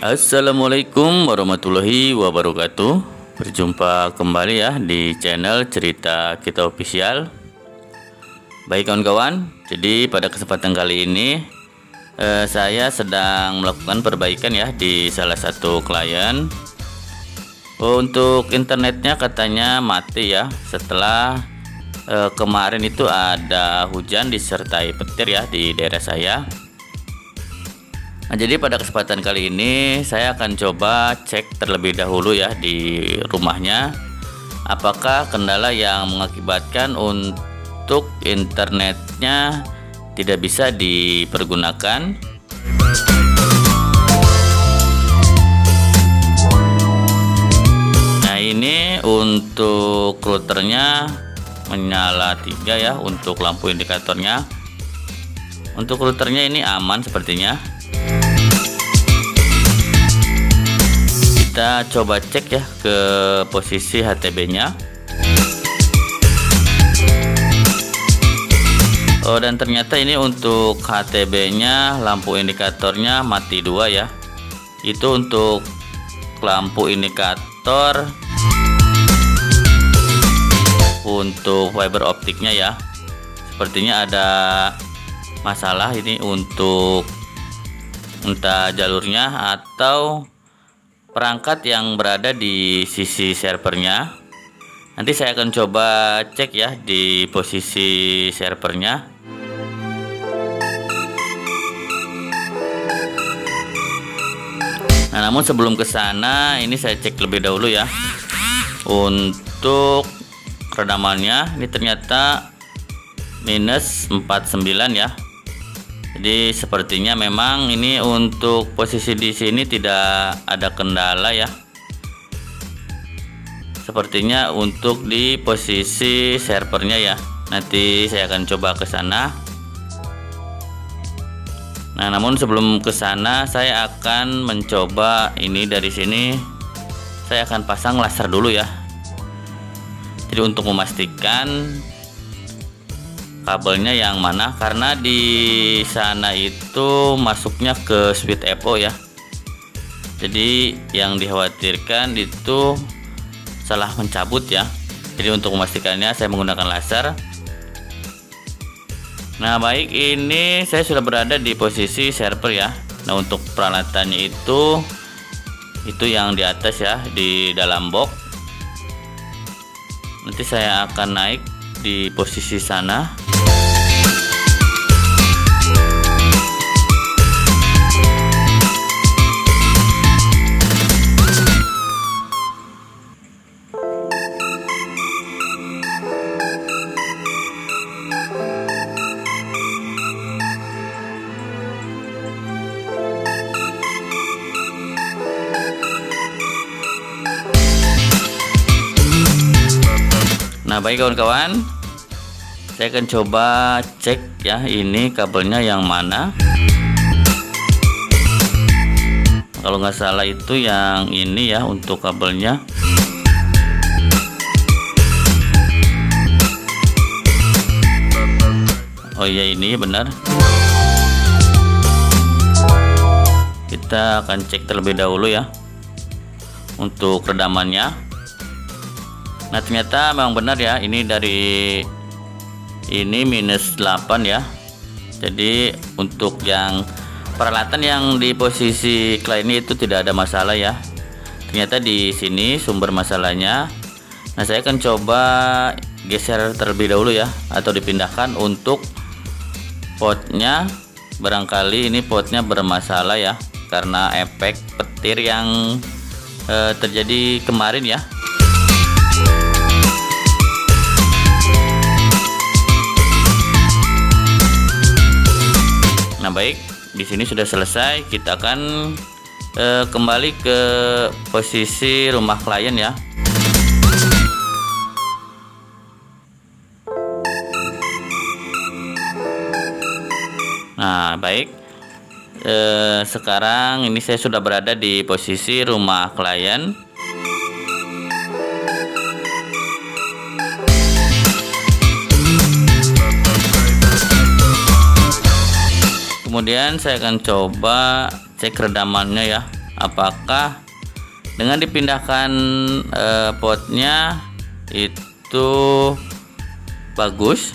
Assalamualaikum warahmatullahi wabarakatuh. Berjumpa kembali ya di channel Cerita Kita Official. Baik kawan-kawan, jadi pada kesempatan kali ini saya sedang melakukan perbaikan ya di salah satu klien. Untuk internetnya katanya mati ya setelah kemarin itu ada hujan disertai petir ya di daerah saya. Nah, jadi pada kesempatan kali ini saya akan coba cek terlebih dahulu ya di rumahnya, apakah kendala yang mengakibatkan untuk internetnya tidak bisa dipergunakan. Nah, ini untuk routernya menyala 3 ya untuk lampu indikatornya. Untuk routernya ini aman sepertinya. Kita coba cek ya ke posisi HTB-nya. Oh, dan ternyata ini untuk HTB-nya lampu indikatornya mati 2 ya. Itu untuk lampu indikator untuk fiber optiknya ya. Sepertinya ada masalah ini untuk entah jalurnya atau perangkat yang berada di sisi servernya. Nanti saya akan coba cek ya di posisi servernya. Nah, namun sebelum ke sana ini saya cek lebih dahulu ya. Untuk redamannya ini ternyata minus 49 ya. Jadi sepertinya memang ini untuk posisi di sini tidak ada kendala ya. Sepertinya untuk di posisi servernya ya. Nanti saya akan coba ke sana. Nah, namun sebelum ke sana saya akan mencoba ini dari sini. Saya akan pasang laser dulu ya. Jadi untuk memastikan kabelnya yang mana, karena di sana itu masuknya ke switch FO ya. Jadi yang dikhawatirkan itu salah mencabut ya. Jadi untuk memastikannya saya menggunakan laser. Nah, baik, ini saya sudah berada di posisi server ya. Nah, untuk peralatannya itu yang di atas ya, di dalam box. Nanti saya akan naik di posisi sana. Nah, baik kawan-kawan, saya akan coba cek ya ini kabelnya yang mana. Kalau nggak salah itu yang ini ya untuk kabelnya. Oh iya, ini benar. Kita akan cek terlebih dahulu ya untuk redamannya. Nah, ternyata memang benar ya, ini dari ini minus 8 ya. Jadi untuk yang peralatan yang di posisi klien itu tidak ada masalah ya. Ternyata di sini sumber masalahnya. Nah, saya akan coba geser terlebih dahulu ya, atau dipindahkan untuk potnya. Barangkali ini potnya bermasalah ya, karena efek petir yang terjadi kemarin ya. Nah, baik, di sini sudah selesai. Kita akan kembali ke posisi rumah klien ya. Nah, baik, sekarang ini saya sudah berada di posisi rumah klien. Kemudian saya akan coba cek redamannya ya, apakah dengan dipindahkan potnya itu bagus.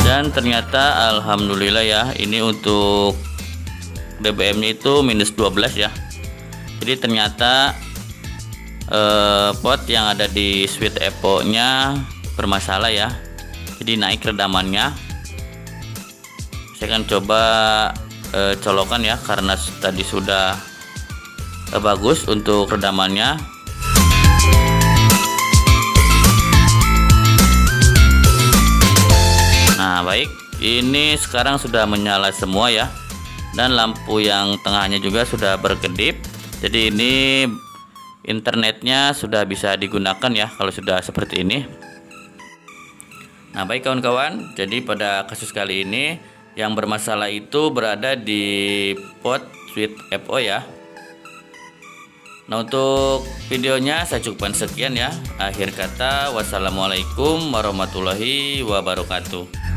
Dan ternyata alhamdulillah ya, ini untuk BBM-nya itu minus 12 ya. Jadi ternyata pot yang ada di Sweet Epo nya bermasalah ya. Jadi naik redamannya. Saya akan coba colokan ya, karena tadi sudah bagus untuk redamannya. Nah baik, ini sekarang sudah menyala semua ya, dan lampu yang tengahnya juga sudah berkedip. Jadi ini internetnya sudah bisa digunakan ya kalau sudah seperti ini. Nah baik kawan-kawan, jadi pada kasus kali ini yang bermasalah itu berada di pot Sweet Epo ya. Nah untuk videonya saya cukupkan sekian ya. Akhir kata, wassalamualaikum warahmatullahi wabarakatuh.